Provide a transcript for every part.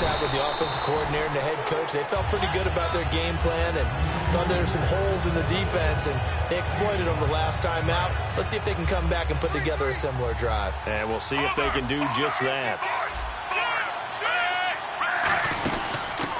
sat with the offensive coordinator and the head coach. They felt pretty good about their game plan and thought there were some holes in the defense, and they exploited them the last time out. Let's see if they can come back and put together a similar drive. And we'll see if they can do just that.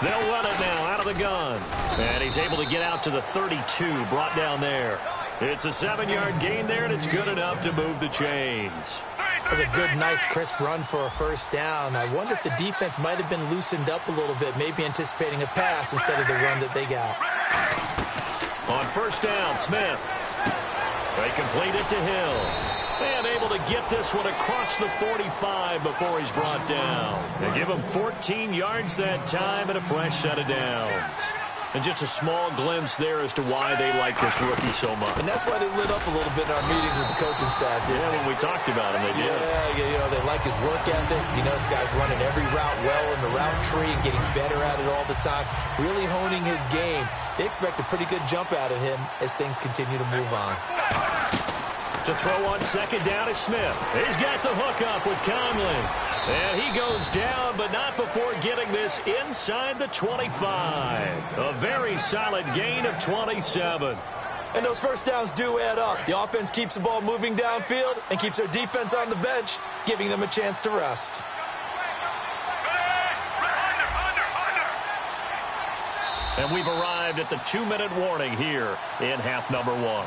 They'll run it now out of the gun. And he's able to get out to the 32, brought down there. It's a 7-yard gain there, and it's good enough to move the chains. That was a good, nice, crisp run for a first down. I wonder if the defense might have been loosened up a little bit, maybe anticipating a pass instead of the run that they got. On first down, Smith. They complete it to Hill. And able to get this one across the 45 before he's brought down. They give him 14 yards that time and a fresh set of downs. And just a small glimpse there as to why they like this rookie so much. And that's why they lit up a little bit in our meetings with the coaching staff. Yeah, when we talked about him, they did. Yeah, you know, they like his work ethic. You know, this guy's running every route well in the route tree and getting better at it all the time, really honing his game. They expect a pretty good jump out of him as things continue to move on. To throw on second down is Smith. He's got the hook up with Conley. And he goes down, but not before getting this inside the 25. A very solid gain of 27. And those first downs do add up. The offense keeps the ball moving downfield and keeps their defense on the bench, giving them a chance to rest. And we've arrived at the 2-minute warning here in half number 1.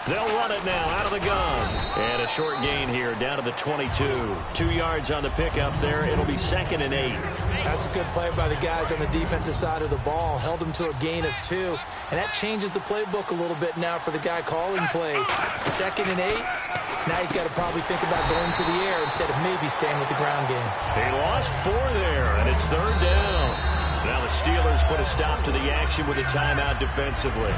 They'll run it now out of the gun. And a short gain here down to the 22. 2 yards on the pickup there. It'll be 2nd and 8. That's a good play by the guys on the defensive side of the ball. Held them to a gain of 2. And that changes the playbook a little bit now for the guy calling plays. 2nd and 8. Now he's got to probably think about going to the air instead of maybe staying with the ground game. He lost 4 there, and it's 3rd down. Now the Steelers put a stop to the action with a timeout defensively.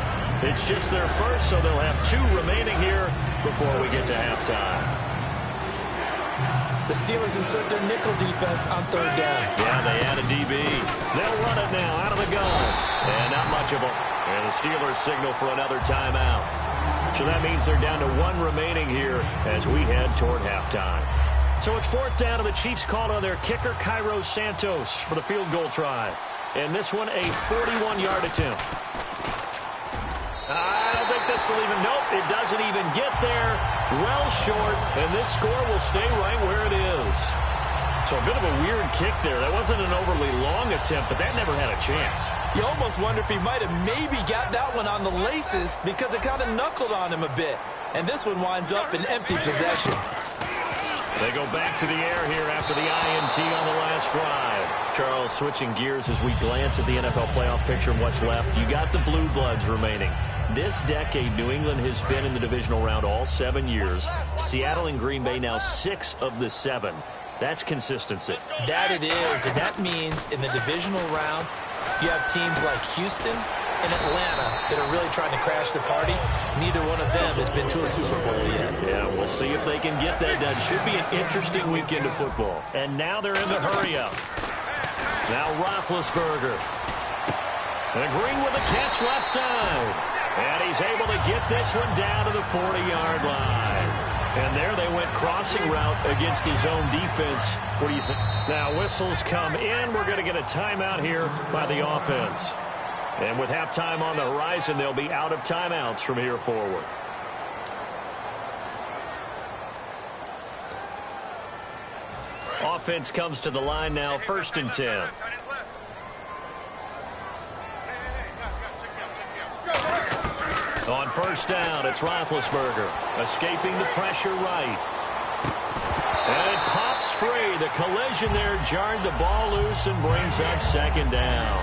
It's just their first, so they'll have 2 remaining here before we get to halftime. The Steelers insert their nickel defense on 3rd down. Yeah, they add a DB. They'll run it now out of the gun. And not much of a... And the Steelers signal for another timeout. So that means they're down to 1 remaining here as we head toward halftime. So it's 4th down, and the Chiefs called on their kicker, Cairo Santos, for the field goal try. And this one, a 41-yard attempt. I don't think this will even... Nope, it doesn't even get there. Well short, and this score will stay right where it is. So a bit of a weird kick there. That wasn't an overly long attempt, but that never had a chance. You almost wonder if he might have maybe got that one on the laces because it kind of knuckled on him a bit. And this one winds up in empty possession. They go back to the air here after the INT on the last drive. Charles, switching gears as we glance at the NFL playoff picture and what's left. You got the Blue Bloods remaining. This decade, New England has been in the divisional round all 7 years. Seattle and Green Bay now 6 of the 7. That's consistency. That it is, and that means in the divisional round, you have teams like Houston and Atlanta that are really trying to crash the party. Neither one of them has been to a Super Bowl yet. Yeah, we'll see if they can get that done. Should be an interesting weekend of football. And now they're in the hurry-up. Now Roethlisberger. And Green with a catch left side. And he's able to get this one down to the 40-yard line. And there they went crossing route against his own defense. What do you think? Now whistles come in. We're going to get a timeout here by the offense. And with halftime on the horizon, they'll be out of timeouts from here forward. Offense comes to the line now, 1st and 10. On first down, it's Roethlisberger, escaping the pressure right. And it pops free. The collision there jarred the ball loose and brings up 2nd down.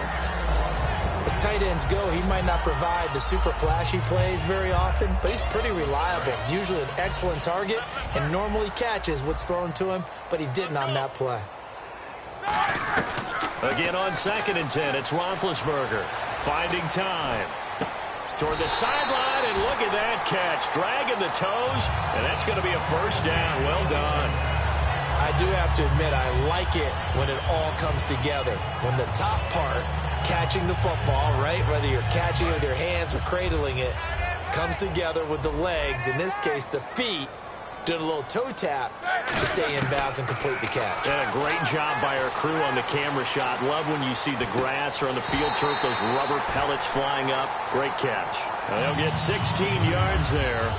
As tight ends go, he might not provide the super flashy plays very often, but he's pretty reliable. Usually an excellent target and normally catches what's thrown to him, but he didn't on that play. Again on 2nd and 10, it's Roethlisberger finding time. Toward the sideline, and look at that catch. Dragging the toes, and that's going to be a 1st down. Well done. I do have to admit, I like it when it all comes together. When the top part catching the football, right? Whether you're catching it with your hands or cradling it, comes together with the legs, in this case the feet, doing a little toe tap to stay in bounds and complete the catch. And a great job by our crew on the camera shot. Love when you see the grass or on the field turf, those rubber pellets flying up. Great catch. And they'll get 16 yards there.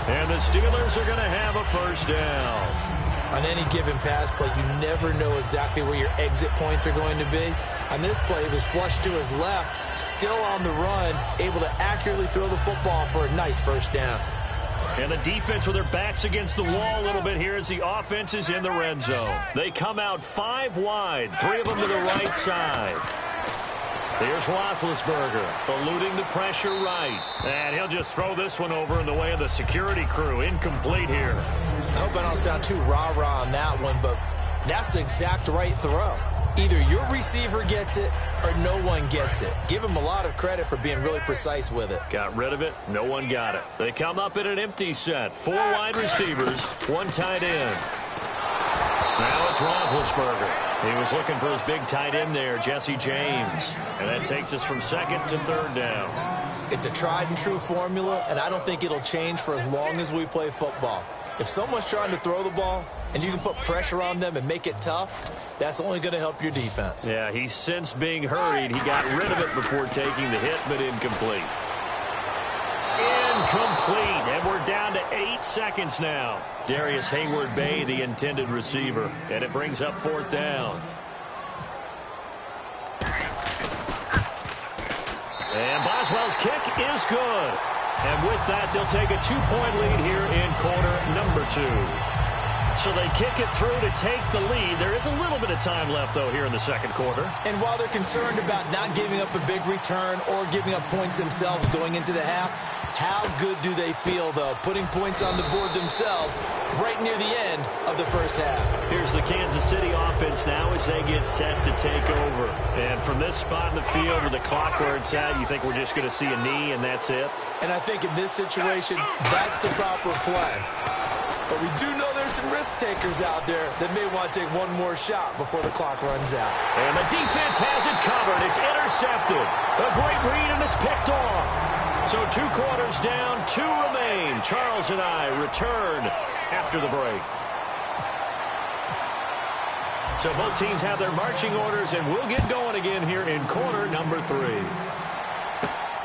And the Steelers are going to have a first down. On any given pass play, you never know exactly where your exit points are going to be. On this play, he was flushed to his left, still on the run, able to accurately throw the football for a nice first down. And the defense with their backs against the wall a little bit here as the offense is in the red zone. They come out 5 wide, 3 of them to the right side. Here's Roethlisberger, eluding the pressure right. And he'll just throw this one over in the way of the security crew. Incomplete here. I hope I don't sound too rah-rah on that one, but that's the exact right throw. Either your receiver gets it or no one gets it. Give him a lot of credit for being really precise with it. Got rid of it. No one got it. They come up in an empty set. 4 wide receivers, 1 tight end. Now it's Roethlisberger. He was looking for his big tight end there, Jesse James. And that takes us from 2nd to 3rd down. It's a tried-and-true formula, and I don't think it'll change for as long as we play football. If someone's trying to throw the ball and you can put pressure on them and make it tough, that's only going to help your defense. Yeah, he sensed being hurried. He got rid of it before taking the hit, but incomplete. Incomplete, and we're down to 8 seconds now. Darius Hayward-Bay, the intended receiver, and it brings up 4th down. And Boswell's kick is good. And with that, they'll take a 2-point lead here in quarter number 2. So they kick it through to take the lead. There is a little bit of time left, though, here in the 2nd quarter. And while they're concerned about not giving up a big return or giving up points themselves going into the half, how good do they feel, though, putting points on the board themselves right near the end of the first half? Here's the Kansas City offense now as they get set to take over. And from this spot in the field with the clock where it's at, you think we're just going to see a knee and that's it? And I think in this situation, that's the proper play. But we do know there's some risk takers out there that may want to take one more shot before the clock runs out. And the defense has it covered. It's intercepted. A great read, and it's picked off. So 2 quarters down, 2 remain. Charles and I return after the break. So both teams have their marching orders, and we'll get going again here in quarter number 3.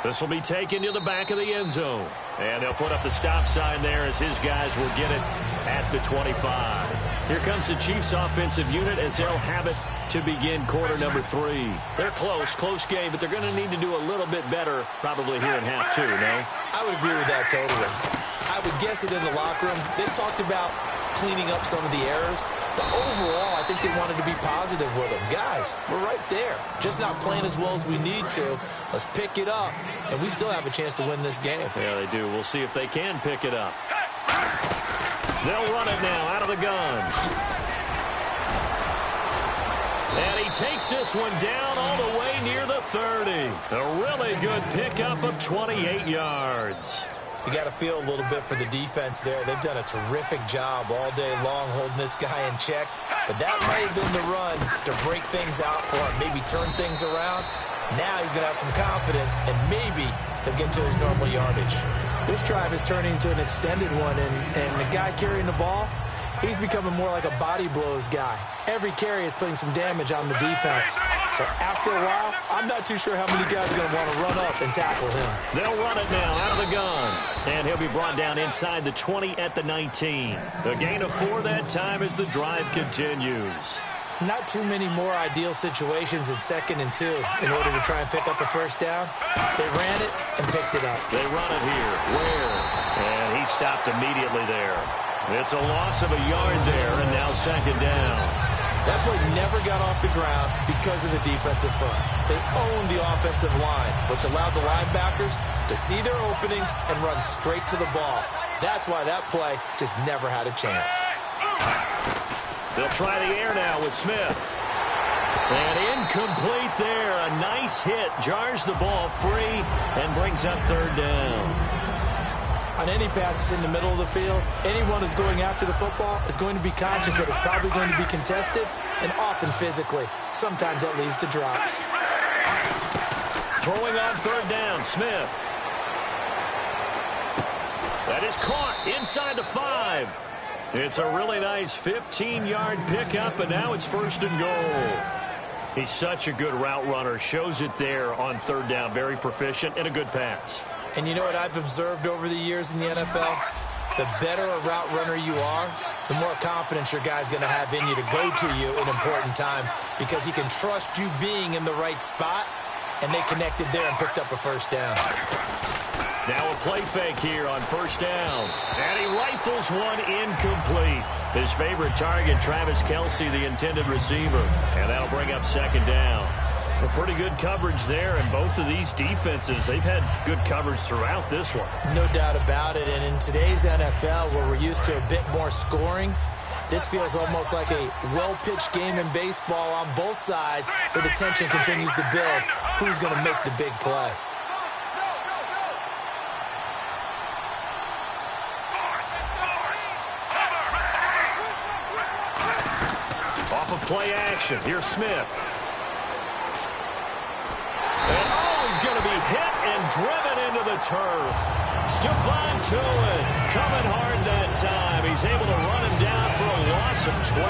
This will be taken to the back of the end zone. And they'll put up the stop sign there as his guys will get it at the 25. Here comes the Chiefs offensive unit as they'll have it to begin quarter number 3. They're close game, but they're going to need to do a little bit better probably here in half 2, no? I would agree with that totally. I would guess it in the locker room. They talked about cleaning up some of the errors, but overall, I think they wanted to be positive with them. Guys, we're right there. Just not playing as well as we need to. Let's pick it up, and we still have a chance to win this game. Yeah, they do. We'll see if they can pick it up. They'll run it now out of the gun. And he takes this one down all the way near the 30. A really good pickup of 28 yards. You got to feel a little bit for the defense there. They've done a terrific job all day long holding this guy in check. But that might have been the run to break things out for him, maybe turn things around. Now he's going to have some confidence, and maybe he'll get to his normal yardage. This drive is turning into an extended one, and the guy carrying the ball, he's becoming more like a body blows guy. Every carry is putting some damage on the defense. So after a while, I'm not too sure how many guys are going to want to run up and tackle him. They'll run it now out of the gun. And he'll be brought down inside the 20 at the 19. A gain of 4 that time as the drive continues. Not too many more ideal situations at 2nd and 2 in order to try and pick up a first down. They ran it and picked it up. They run it here. Where? And he stopped immediately there. It's a loss of a yard there, and now 2nd down. That play never got off the ground because of the defensive front. They owned the offensive line, which allowed the linebackers to see their openings and run straight to the ball. That's why that play just never had a chance. They'll try the air now with Smith. And incomplete there. A nice hit. Jars the ball free and brings up 3rd down. On any passes in the middle of the field, anyone who's going after the football is going to be conscious that it's probably going to be contested and often physically. Sometimes that leads to drops. Throwing on third down, Smith. That is caught inside the 5. It's a really nice 15-yard pickup, and now it's 1st and goal. He's such a good route runner. Shows it there on third down. Very proficient and a good pass. And you know what I've observed over the years in the NFL? The better a route runner you are, the more confidence your guy's going to have in you to go to you in important times because he can trust you being in the right spot, and they connected there and picked up a 1st down. Now a play fake here on 1st down. And he rifles one incomplete. His favorite target, Travis Kelce, the intended receiver. And that'll bring up 2nd down. A pretty good coverage there, and both of these defenses, they've had good coverage throughout this one. No doubt about it. And in today's NFL, where we're used to a bit more scoring, this feels almost like a well-pitched game in baseball on both sides where the tension continues to build. Who's going to make the big play? Off of play action, here's Smith. And he's going to be hit and driven into the turf. Stephon Tuitt coming hard that time. He's able to run him down for a loss of 12.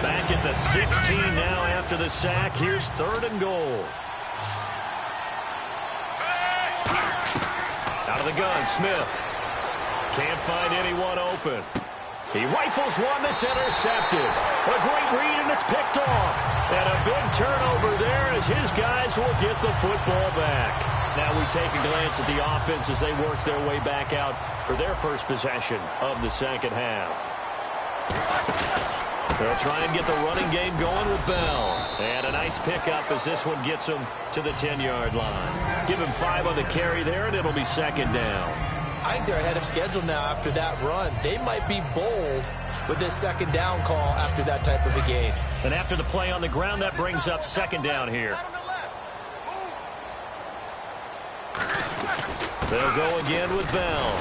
Back at the 16 now after the sack. Here's 3rd and goal. Out of the gun, Smith. Can't find anyone open. He rifles one that's intercepted. A great read, and it's picked off. And a big turnover there as his guys will get the football back. Now we take a glance at the offense as they work their way back out for their first possession of the 2nd half. They'll try and get the running game going with Bell. And a nice pickup as this one gets him to the 10-yard line. Give him 5 on the carry there, and it'll be 2nd down. I think they're ahead of schedule now after that run. They might be bold with this 2nd down call after that type of a game. And after the play on the ground, that brings up 2nd down here. They'll go again with Bell.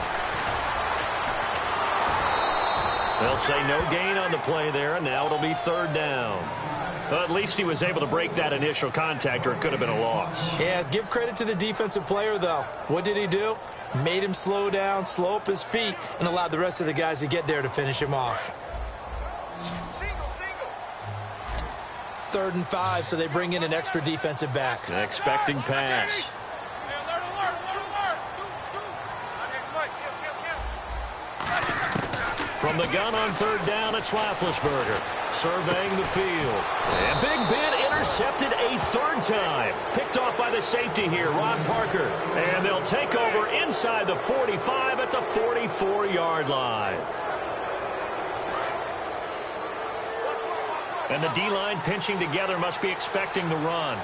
They'll say no gain on the play there, and now it'll be 3rd down. Well, at least he was able to break that initial contact, or it could have been a loss. Yeah, give credit to the defensive player, though. What did he do? Made him slow down, slow up his feet, and allowed the rest of the guys to get there to finish him off. 3rd and 5, so they bring in an extra defensive back. Expecting pass. From the gun on 3rd down, it's Roethlisberger surveying the field. And Big Ben intercepted a 3rd time. Picked off by the safety here, Ron Parker. And they'll take over inside the 45 at the 44-yard line. And the D-line pinching together must be expecting the run.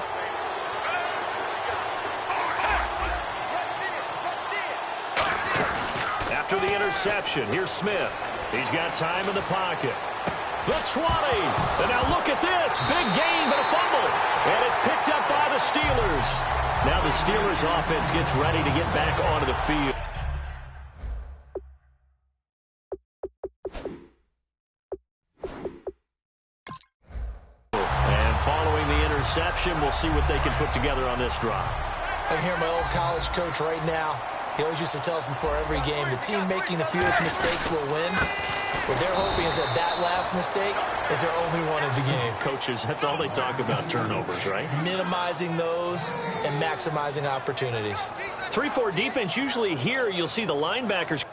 After the interception, here's Smith. He's got time in the pocket. The 20. And now look at this. Big gain, but a fumble. And it's picked up by the Steelers. Now the Steelers offense gets ready to get back onto the field. And following the interception, we'll see what they can put together on this drive. I can hear my old college coach right now. He always used to tell us before every game, the team making the fewest mistakes will win. What they're hoping is that last mistake is their only one of the game. Coaches, that's all they talk about, turnovers, right? Minimizing those and maximizing opportunities. 3-4 defense, usually here you'll see the linebackers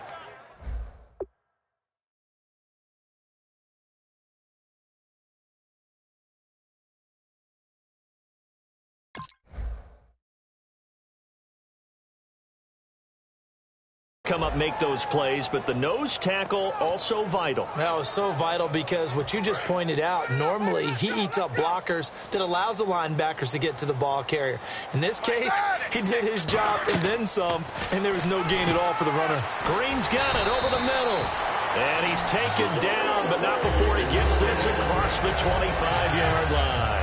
come up, make those plays, but the nose tackle also vital. That was so vital because what you just pointed out, normally he eats up blockers that allows the linebackers to get to the ball carrier. In this case, he did his job and then some, and there was no gain at all for the runner. Green's got it over the middle. And he's taken down, but not before he gets this across the 25-yard line.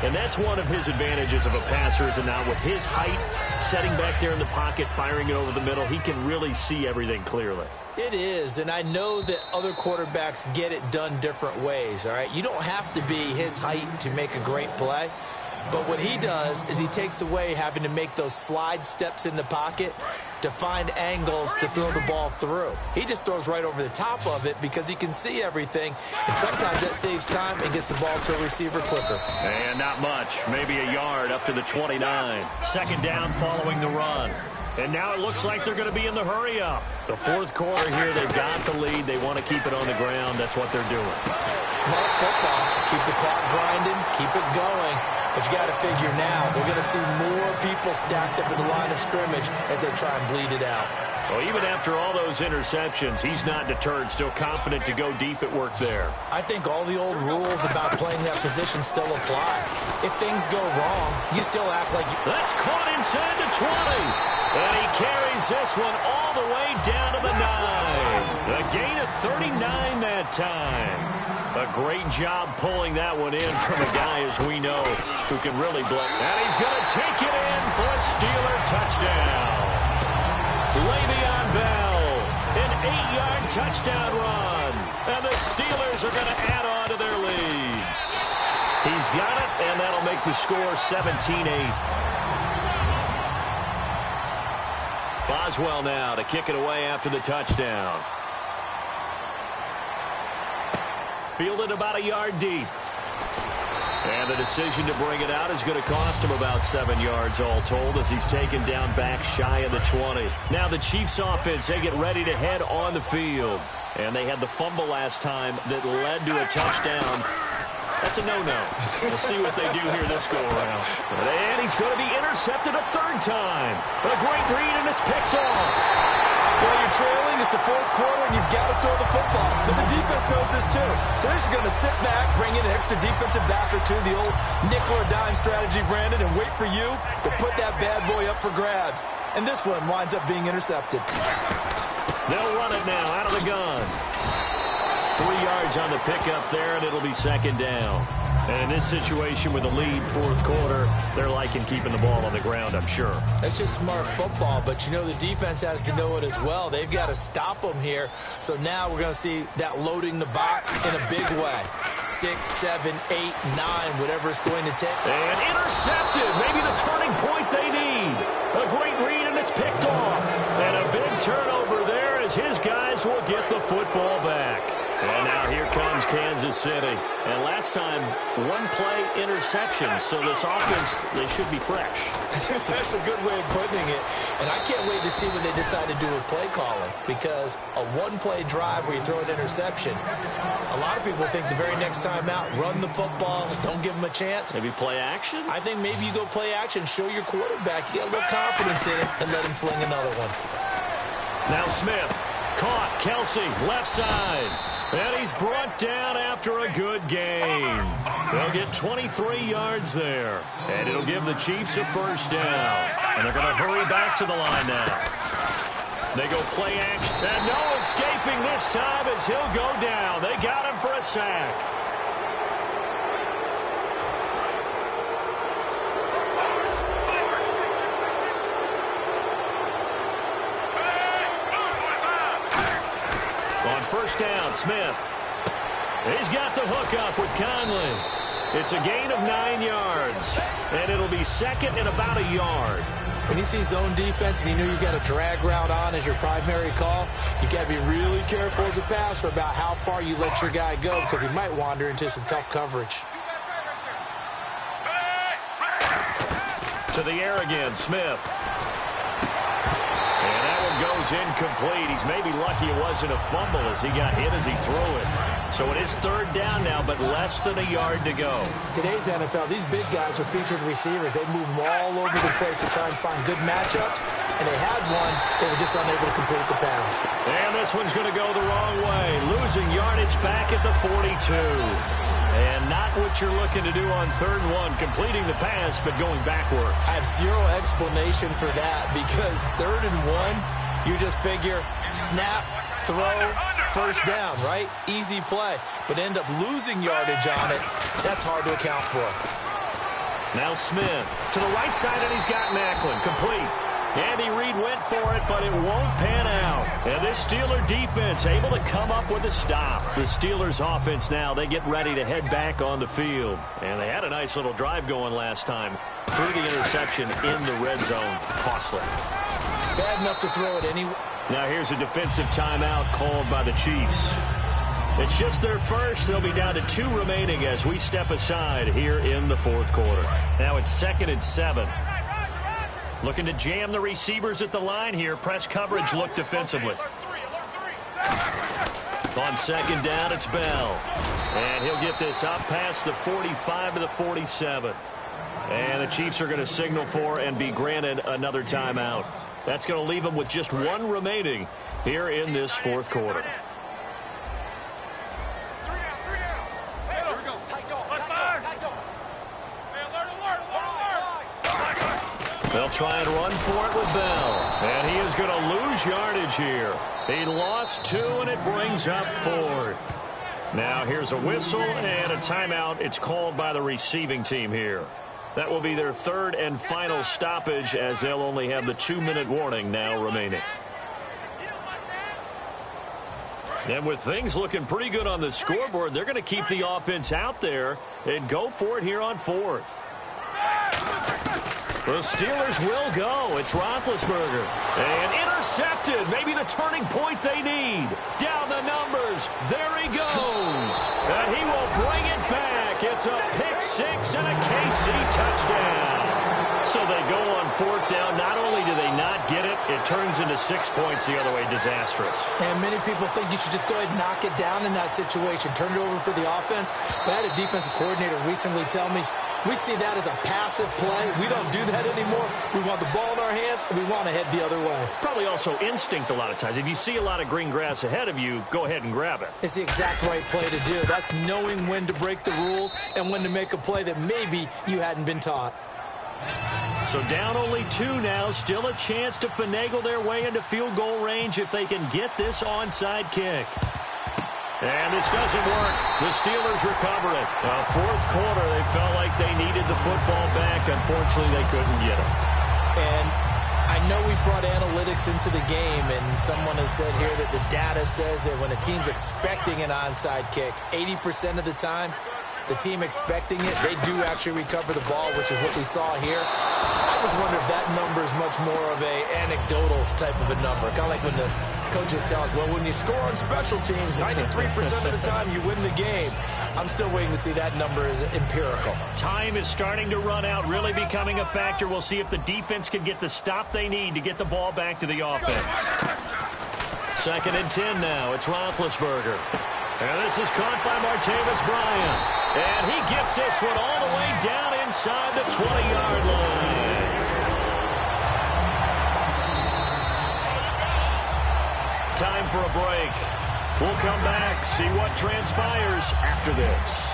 And that's one of his advantages of a passer, is now with his height, setting back there in the pocket, firing it over the middle, he can really see everything clearly. It is, and I know that other quarterbacks get it done different ways, all right? You don't have to be his height to make a great play, but what he does is he takes away having to make those slide steps in the pocket to find angles to throw the ball through. He just throws right over the top of it because he can see everything, and sometimes that saves time and gets the ball to a receiver quicker. And not much, maybe a yard up to the 29. Second down following the run. And now it looks like they're going to be in the hurry-up. The fourth quarter here, they've got the lead. They want to keep it on the ground. That's what they're doing. Smart football. Keep the clock grinding. Keep it going. But you got to figure now, they're going to see more people stacked up at the line of scrimmage as they try and bleed it out. Well, even after all those interceptions, he's not deterred, still confident to go deep at work there. I think all the old rules about playing that position still apply. If things go wrong, you still act like you... That's caught inside the 20. And he carries this one all the way down to the 9. A gain of 39 that time. A great job pulling that one in from a guy, as we know, who can really blow. And he's going to take it in for a Steeler touchdown. Le'Veon Bell, an 8-yard touchdown run. And the Steelers are going to add on to their lead. He's got it, and that'll make the score 17-8. Boswell now to kick it away after the touchdown. Fielded about a yard deep. And the decision to bring it out is going to cost him about 7 yards all told as he's taken down back shy of the 20. Now the Chiefs offense, they get ready to head on the field. And they had the fumble last time that led to a touchdown. That's a no-no. We'll see what they do here this go-around. And he's going to be intercepted a third time. A great read, and it's picked off. Well, you're trailing. It's the fourth quarter, and you've got to throw the football. But the defense knows this, too. So they're just going to sit back, bring in an extra defensive back or two, the old nickel or dime strategy, Brandon, and wait for you to put that bad boy up for grabs. And this one winds up being intercepted. They'll run it now out of the gun. 3 yards on the pickup there, and it'll be second down. And in this situation with the lead, fourth quarter, they're liking keeping the ball on the ground, I'm sure. That's just smart football, but you know the defense has to know it as well. They've got to stop them here. So now we're going to see that loading the box in a big way. 6, 7, 8, 9, whatever it's going to take. And intercepted. Maybe the turning point they need. A great read, and it's picked off. And a big turnover there as his guys will get the football back. And now here comes Kansas City. And last time, one-play interception. So this offense, they should be fresh. That's a good way of putting it. And I can't wait to see what they decide to do with play calling. Because a one-play drive where you throw an interception, a lot of people think the very next time out, run the football, don't give them a chance. Maybe play action? I think maybe you go play action, show your quarterback, you get a little confidence in it, and let him fling another one. Now Smith, caught, Kelsey, left side. And he's brought down after a good gain. They'll get 23 yards there. And it'll give the Chiefs a first down. And they're going to hurry back to the line now. They go play action. And no escaping this time as he'll go down. They got him for a sack. On first down, Smith. He's got the hook up with Conley. It's a gain of 9 yards. And it'll be second and about a yard. When you see zone defense and you know you've got a drag route on as your primary call, you got to be really careful as a passer about how far you let your guy go because he might wander into some tough coverage. To the air again, Smith. And that one goes incomplete. He's maybe lucky it wasn't a fumble as he got hit as he threw it. So it is third down now, but less than a yard to go. Today's NFL, these big guys are featured receivers. They move them all over the place to try and find good matchups. And they had one. They were just unable to complete the pass. And this one's going to go the wrong way. Losing yardage back at the 42. And not what you're looking to do on third and one, completing the pass, but going backward. I have zero explanation for that because third and one, you just figure snap, throw, first down, right? Easy play. But end up losing yardage on it. That's hard to account for. Now Smith to the right side, and he's got Macklin. Complete. Andy Reid went for it, but it won't pan out. And this Steeler defense able to come up with a stop. The Steelers offense now, they get ready to head back on the field. And they had a nice little drive going last time. Through the interception in the red zone. Costly. Bad enough to throw it anyway. Now here's a defensive timeout called by the Chiefs. It's just their first. They'll be down to 2 remaining as we step aside here in the fourth quarter. Now it's 2nd and 7. Looking to jam the receivers at the line here. Press coverage look defensively. On 2nd down, it's Bell. And he'll get this up past the 45 to the 47. And the Chiefs are going to signal for and be granted another timeout. That's going to leave them with just 1 remaining here in this fourth quarter. They'll try and run for it with Bell. And he is going to lose yardage here. He lost 2, and it brings up 4th. Now here's a whistle and a timeout. It's called by the receiving team here. That will be their 3rd and final stoppage as they'll only have the 2-minute warning now remaining. And with things looking pretty good on the scoreboard, they're going to keep the offense out there and go for it here on 4th. The Steelers will go. It's Roethlisberger. And intercepted. Maybe the turning point they need. Down the numbers. There he goes. And he will bring it back. It's a pick-6 and a KC touchdown. So they go on 4th down. Not only do they not get it, it turns into 6 points the other way. Disastrous. And many people think you should just go ahead and knock it down in that situation. Turn it over for the offense. But I had a defensive coordinator recently tell me, we see that as a passive play. We don't do that anymore. We want the ball in our hands, and we want to head the other way. Probably also instinct a lot of times. If you see a lot of green grass ahead of you, go ahead and grab it. It's the exact right play to do. That's knowing when to break the rules and when to make a play that maybe you hadn't been taught. So down only 2 now. Still a chance to finagle their way into field goal range if they can get this onside kick. And this doesn't work. The Steelers recover it. Fourth quarter, they felt like they needed the football back. Unfortunately, they couldn't get it. And I know we brought analytics into the game, and someone has said here that the data says that when a team's expecting an onside kick, 80% of the time, the team expecting it, they do actually recover the ball, which is what we saw here. I just wonder if that number is much more of a anecdotal type of a number. Kind of like when the coaches tell us, well, when you score on special teams, 93% of the time you win the game. I'm still waiting to see that number is empirical. Time is starting to run out, really becoming a factor. We'll see if the defense can get the stop they need to get the ball back to the offense. 2nd and 10 now. It's Roethlisberger. And this is caught by Martavis Bryant. And he gets this one all the way down inside the 20-yard line. Time for a break. We'll come back, see what transpires after this.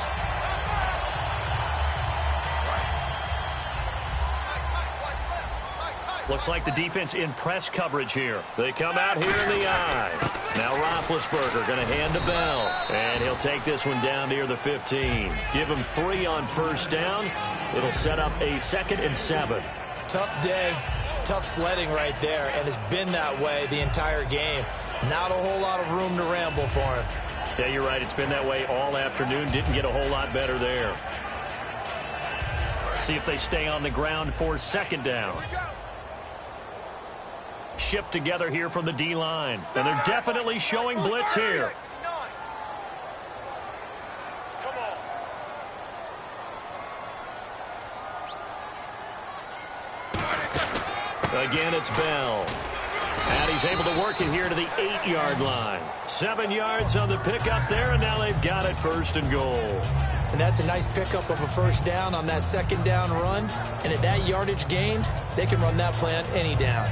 Looks like the defense in press coverage here. They come out here in the eye. Now Roethlisberger going to hand to Bell. And he'll take this one down near the 15. Give him 3 on 1st down. It'll set up a 2nd and 7. Tough day, tough sledding right there, and it's been that way the entire game. Not a whole lot of room to ramble for him. Yeah, you're right. It's been that way all afternoon. Didn't get a whole lot better there. See if they stay on the ground for 2nd down. Shift together here from the D-line. And they're definitely showing blitz here. Again, it's Bell. And he's able to work it here to the 8-yard line. 7 yards on the pickup there, and now they've got it 1st and goal. And that's a nice pickup of a 1st down on that 2nd down run. And at that yardage gained, they can run that play on any down.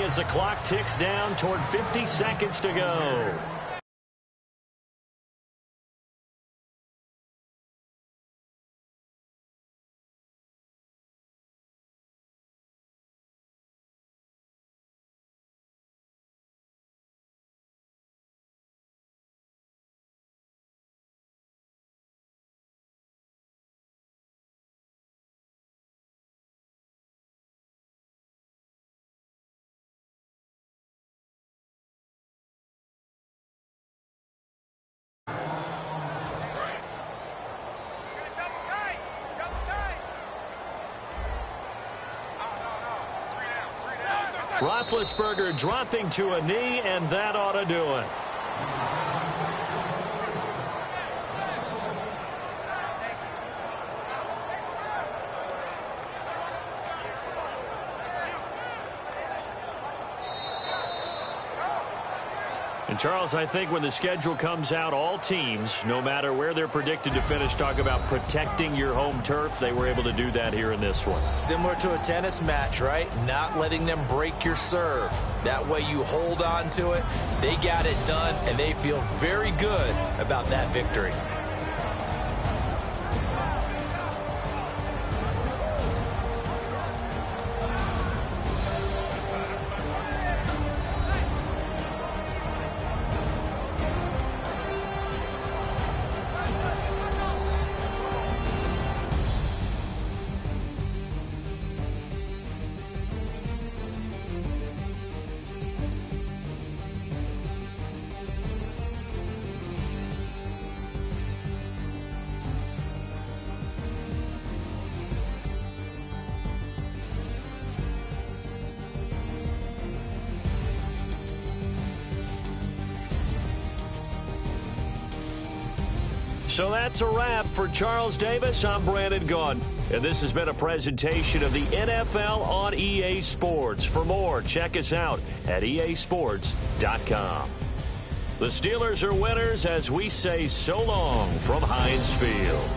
as the clock ticks down toward 50 seconds to go. Roethlisberger dropping to a knee, and that ought to do it. And Charles, I think when the schedule comes out, all teams, no matter where they're predicted to finish, talk about protecting your home turf. They were able to do that here in this one. Similar to a tennis match, right? Not letting them break your serve. That way you hold on to it. They got it done, and they feel very good about that victory. So that's a wrap for Charles Davis. I'm Brandon Gaudin, and this has been a presentation of the NFL on EA Sports. For more, check us out at easports.com. The Steelers are winners as we say so long from Heinz Field.